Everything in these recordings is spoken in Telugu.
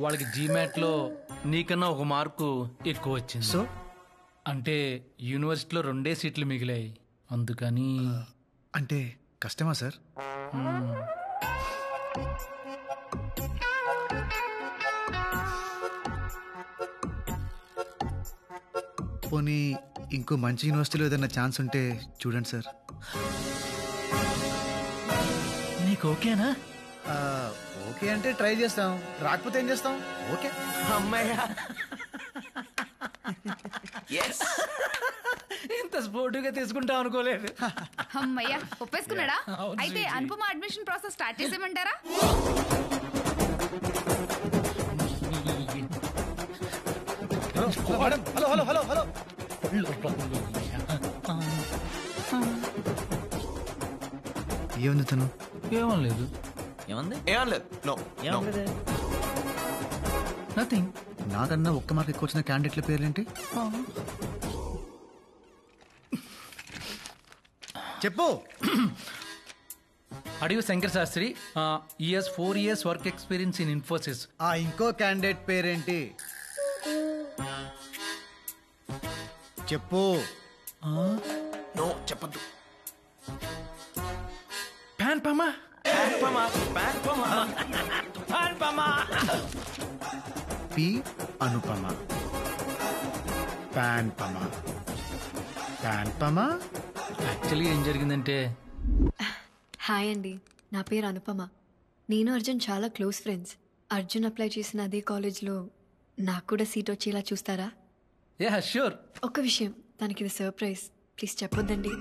వాళ్ళకి జీమాట్లో నీకన్నా ఒక మార్కు ఎక్కువ వచ్చింది. సో అంటే యూనివర్సిటీలో 2 సీట్లు మిగిలాయి, అందుకని. అంటే కష్టమా సార్? పోనీ ఇంకో మంచి యూనివర్సిటీలో ఏదైనా ఛాన్స్ ఉంటే చూడండి సార్. నీకు ఓకేనా? ఓకే అంటే ట్రై చేస్తాం, రాకపోతే ఏం చేస్తాం? ఓకే. అమ్మయ్యా, ఇంత స్పోర్టివ్గా తీసుకుంటాం అనుకోలేదు. అమ్మయ్యా, ఒప్పేసుకున్నాడా? అయితే అనుపమ అడ్మిషన్ ప్రాసెస్ స్టార్ట్ చేసేయమంటారా? హలో హలో హలో హలో, ఏముంది తను? ఏమం లేదు. ఏమంది? ఏం లేదు. No nothing. నాకన్నా ఒక్క మార్క్ ఎక్కువ వచ్చిన క్యాండిడేట్ల పేర్లేంటి? చెప్పు. అడిగి శంకర్ శాస్త్రి, ఈఎస్ 4 years work experience in Infosys. ఆ ఇంకో క్యాండిడేట్ పేరేంటి చెప్పు. నో చెప్పద్దు. ప్యాన్ పమా పి అనుపమ, ప్యాన్ పమ, ప్యాన్ పమ. యాక్చువల్లీ ఏం జరిగిందంటే, హాయ్ అండి, నా పేరు అనుపమ. నేను అర్జున్ చాలా క్లోజ్ ఫ్రెండ్స్. అర్జున్ అప్లై చేసిన అదే కాలేజ్లో నాకు కూడా సీట్ వచ్చేలా చూస్తారా? Yeah sure. ఒక్క విషయం, తనకి ఇది సర్ప్రైజ్, ప్లీజ్ చెప్పొద్దండి.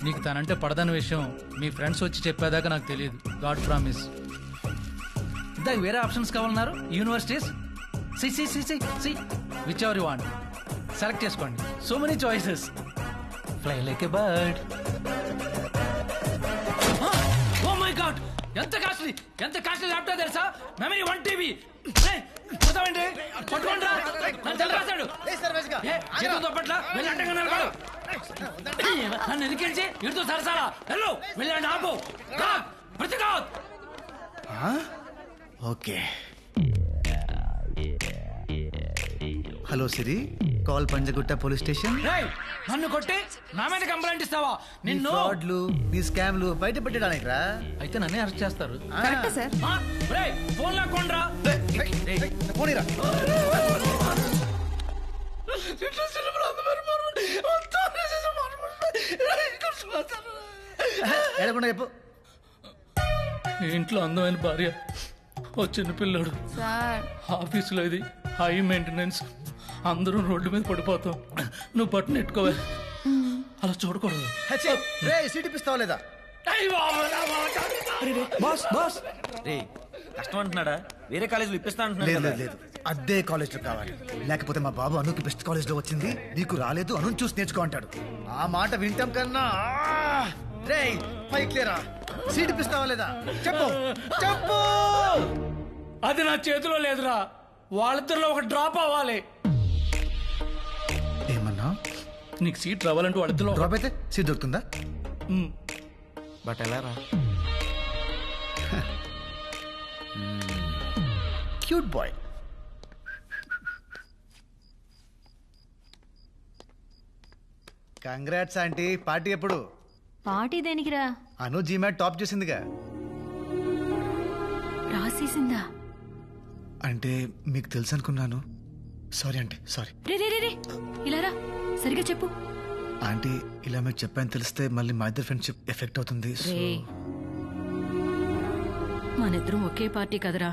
నీకు తనంటే పడదన్న విషయం మీ ఫ్రెండ్స్ వచ్చి చెప్పేదాకా నాకు తెలియదు. God promise. ఇందాక వేరే ఆప్షన్స్ కావాలన్నారు. Universities see whichever you want select చేసుకోండి. So many choices. Fly like a bird. Oh my god, ఎంత కాస్ట్లీ ల్యాప్టాప్ తెలుసా? Memory 1 TB. పోతామండి, పట్టుకోండి. నన్ను ఎదికించి ఇటుతో సరసాలా? హలో, వెళ్ళండి. ఆపు. ప్రతిఘాత్. Okay. Hello Siri, call Panjagutta police station. నన్ను కొట్టి నా మీద కంప్లైంట్ ఇస్తావా? నిన్ను ఫ్రాడ్లు, నీ స్కామ్లు బయట పెట్టడానికి రా. అయితే నన్నే అరెస్ట్ చేస్తారు. Correct sir. ఫోన్ లాక్కోండ్రా. చెప్పు. ఇంట్లో అందమైన భార్య, ఓ చిన్న పిల్లాడు. సార్, ఆఫీసులో ఇది హై మెయింటెనెన్స్. అందరూ రోడ్డు మీద పడిపోతాం. నువ్వు బట్టను ఎట్టుకోవాలి. అలా చూడకూడదు. సీట్ ఇప్పిస్తావా లేదా? కష్టం అంటున్నాడా? వేరే కాలేజీలో ఇప్పిస్తా అంటున్నాడు. లేదు, అదే కాలేజ్ లో కావాలి. లేకపోతే మా బాబు అనుకి బెస్ట్ కాలేజ్ లో వచ్చింది, నీకు రాలేదు, అను చూసి నేర్చుకో అంటాడు. ఆ మాట వింటాం కన్నా పైకిలేరా. సీట్ ఇప్పిస్తావా లేదా? చెప్పు. అది నా చేతిలో లేదురా. వాళ్ళిద్దరిలో ఒక డ్రాప్ అవ్వాలి. ఏమన్నా? నీకు సీట్ రావాలంటే వాళ్ళిద్దరిలో డ్రాప్ అయితే సీట్ దొరుకుతుందా? బట్ ఎలా రా? Cute boy. Congrats aunty. Party ఎప్పుడు? పార్టీ దేనికిరా? అను జీమాట్ టాప్ చేసిందిగా. రాసేసిందా? అంటే మీకు తెలుసు అనుకున్నాను. Sorry aunty, sorry. రే ఇలా రా, సరిగా చెప్పు. ఆంటీ, ఇలా మీకు చెప్పాను తెలిస్తే మళ్ళీ మా ఇద్దరు ఫ్రెండ్షిప్ ఎఫెక్ట్ అవుతుంది. మనిద్దరం ఒకే పార్టీ కదరా.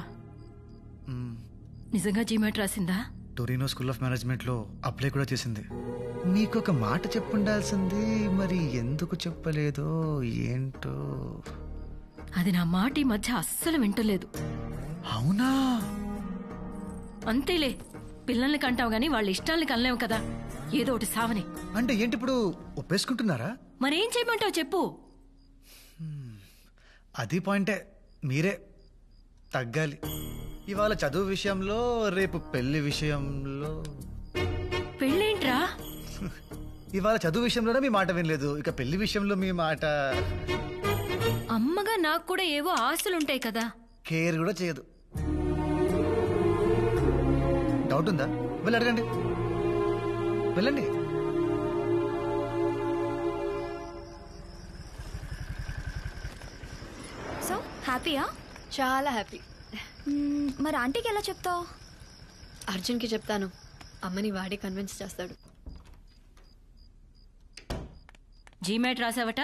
నిజంగా జీమాట్ రాసిందా? టొరినో స్కూల్ ఆఫ్ మేనేజ్మెంట్ లో అప్లై కూడా చేసింది. మీకు ఒక మాట చెప్పుండాల్సింది, మరి ఎందుకు చెప్పలేదో ఏంటో. అది నా మాట ఈ మధ్య అస్సలు వింటలేదు. అవునా? అంతేలే, పిల్లల్ని కంటావు గాని వాళ్ళ ఇష్టాల్ని కనలేవు కదా, ఏదో ఒకటి సావని. అంటే ఏంటి ఇప్పుడు ఒప్పేసుకుంటున్నారా? మరేం చేయమంటావు చెప్పు. అది పాయింటే, మీరే తగ్గాలి. ఇవాళ చదువు విషయంలో, రేపు పెళ్లి విషయంలో. పెళ్ళేంట్రా? ఇవాళ చదువు విషయంలోనే మీ మాట వినలేదు, ఇక పెళ్లి విషయంలో మీ మాట. అమ్మగా నాకు కూడా ఏవో ఆశలుంటాయి కదా. కేర్ కూడా చేయదు. డౌట్ ఉందా? వెళ్ళి అడగండి, వెళ్ళండి. సో హ్యాపీయా? చాలా హ్యాపీ. మరి ఆంటీకి ఎలా చెప్తావు? అర్జున్కి చెప్తాను, అమ్మని వాడే కన్విన్స్ చేస్తాడు. జీమాట్ రాసావట?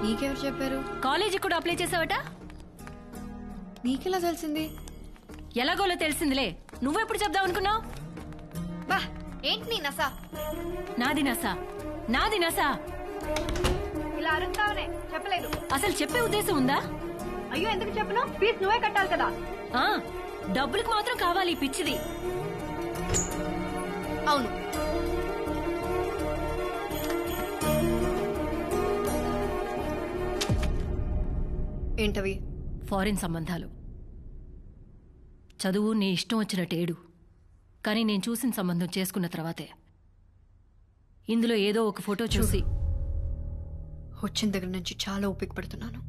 నీకెవరు చెప్పారు? కాలేజీకి కూడా అప్లై చేసావట? నీకెలా తెలిసింది? ఎలాగోలో తెలిసిందిలే, నువ్వెప్పుడు చెప్దాం అనుకున్నావు? బా ఏంటి నీ నసా? నాది నసా, నాది నసా. ఇలా అరుస్తావనే చెప్పలేదు. అసలు చెప్పే ఉద్దేశం ఉందా? అయ్యో ఎందుకు చెప్పను? ఫీజు నువ్వే కట్టాలి కదా. ఆ డబ్బులకు మాత్రం కావాలి ఈ పిచ్చిది. అవును, ఏంటవి? ఫారిన్ సంబంధాలు. చదువు నీ ఇష్టం వచ్చినట్టేడు, కానీ నేను చూసిన సంబంధం చేసుకున్న తర్వాతే ఇందులో ఏదో ఒక ఫోటో చూసి వచ్చిన దగ్గర నుంచి చాలా ఓపిక పడుతున్నాను.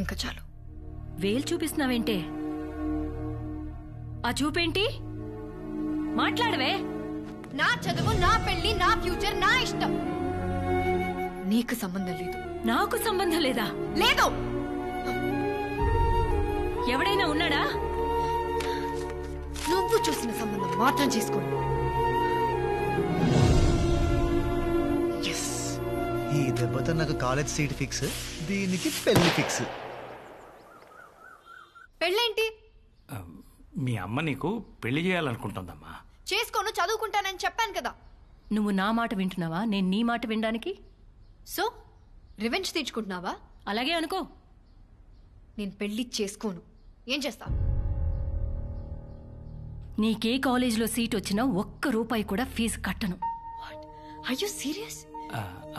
ఇంకా చాలు. వేలు చూపిస్తున్నావేంటే? ఆ చూపేంటి? మాట్లాడవే. నా చదువు, నా పెళ్లి, నా ఫ్యూచర్, నా ఇష్టం. నీకు సంబంధం లేదు. నాకు సంబంధం లేదా? లేదు. ఎవడైనా ఉన్నాడా? నువ్వు చూసిన సంబంధం మాత్రం చేసుకోండి. ఈ దెబ్బతో నాకు కాలేజ్ సీట్ ఫిక్స్, దీనికి పెళ్లి ఫిక్స్. పెళ్ళేంటి? మీ అమ్మ నీకు పెళ్లి చేయాలనుకుంటుందమ్మా. చేసుకోను, చదువుకుంటానని చెప్పాను కదా. నువ్వు నా మాట వింటున్నావా, నేను నీ మాట వినడానికి? సో రివెంజ్ తీర్చుకుంటున్నావా? అలాగే అనుకో. నేను పెళ్లి చేసుకోను. ఏం చేస్తా? నీకే కాలేజీలో సీట్ వచ్చినా ఒక్క రూపాయి కూడా ఫీజు కట్టను. Are you serious?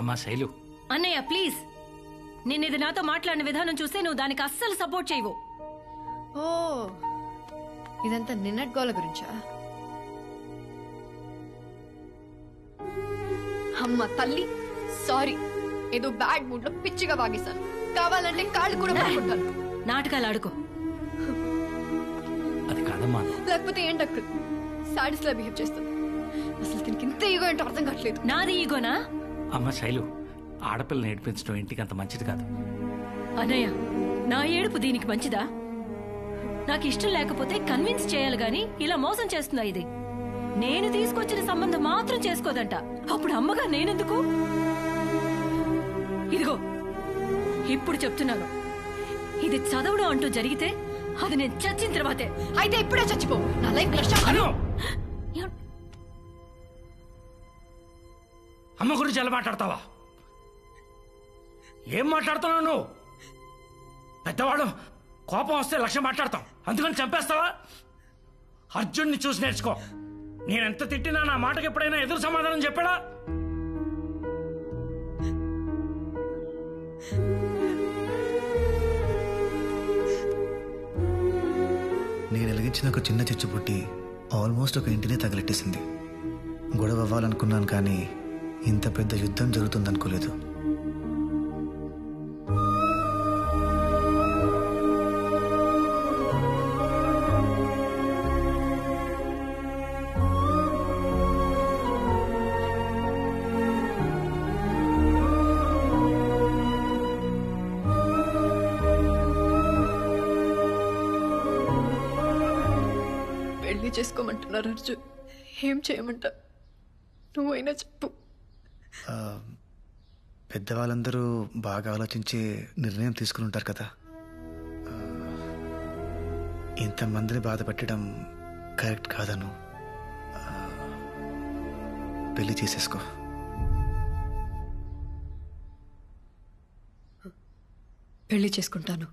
అమ్మా శైలు, అన్నయ్య ప్లీజ్, నేను ఇది నాతో మాట్లాడిన విధానం చూస్తే నువ్వు దానికి అస్సలు సపోర్ట్ చేయవు. ఓ, ఇదంతా నిన్నటి గోల గురించా? అమ్మ తల్లి, సారీ. ఏదో బ్యాడ్ మూడ్ లో పిచ్చిగా వాగేశాను. కావాలంటే కాళ్ళు కూడా పట్టుకుంటాను. నాటకాలు ఆడుకో. అది కాదమ్మా. లేకపోతే ఏంటక్క సాడీస్ లా బిహేవ్ చేస్తుంది. అసలు దీనికి ఇంత ఈగో ఏంటో అర్థం కావట్లేదు. నాది ఈగోనా? అమ్మ శైలు, ఆడపిల్లని ఏడిపించడం ఇంటికి అంత మంచిది కాదు. అన్నయ్య, నా ఏడుపు దీనికి మంచిదా? నాకు ఇష్టం లేకపోతే కన్విన్స్ చేయాలి గాని ఇలా మోసం చేస్తుందా ఇది? నేను తీసుకొచ్చిన సంబంధం మాత్రం చేసుకోదంట. అప్పుడు అమ్మగా నేనెందుకు? ఇదిగో ఇప్పుడు చెప్తున్నాను, ఇది చదవడం అంటూ జరిగితే అది నేను చచ్చిన తర్వాతే. అయితే ఇప్పుడే చచ్చిపో. నా లైఫ్ అమ్మ గురించి ఎలా మాట్లాడతావా? ఏం మాట్లాడుతున్నావు నువ్వు? పెద్దవాడు కోపం వస్తే లక్ష్యం మాట్లాడతాం, అందుకని చంపేస్తావా? అర్జున్ని చూసి నేర్చుకో. నేనెంత తిట్టినా నా మాటకి ఎప్పుడైనా ఎదురు సమాధానం చెప్పాడా? నేను వెలిగించిన ఒక చిన్న చిచ్చుపుట్టి ఆల్మోస్ట్ ఒక ఇంటినే తగలెట్టేసింది. గొడవ అవ్వాలనుకున్నాను, కానీ ఇంత పెద్ద యుద్ధం జరుగుతుందనుకోలేదు. పెళ్లి చేసుకోమంటున్నారు అర్జున్. ఏం చేయమంటా? నువ్వైనా చెప్పు. పెద్దవాళ్ళందరూ బాగా ఆలోచించి నిర్ణయం తీసుకుని ఉంటారు కదా. ఇంతమందిని బాధ పెట్టడం కరెక్ట్ కాదను. పెళ్లి చేసేసుకో. పెళ్లి చేసుకుంటాను.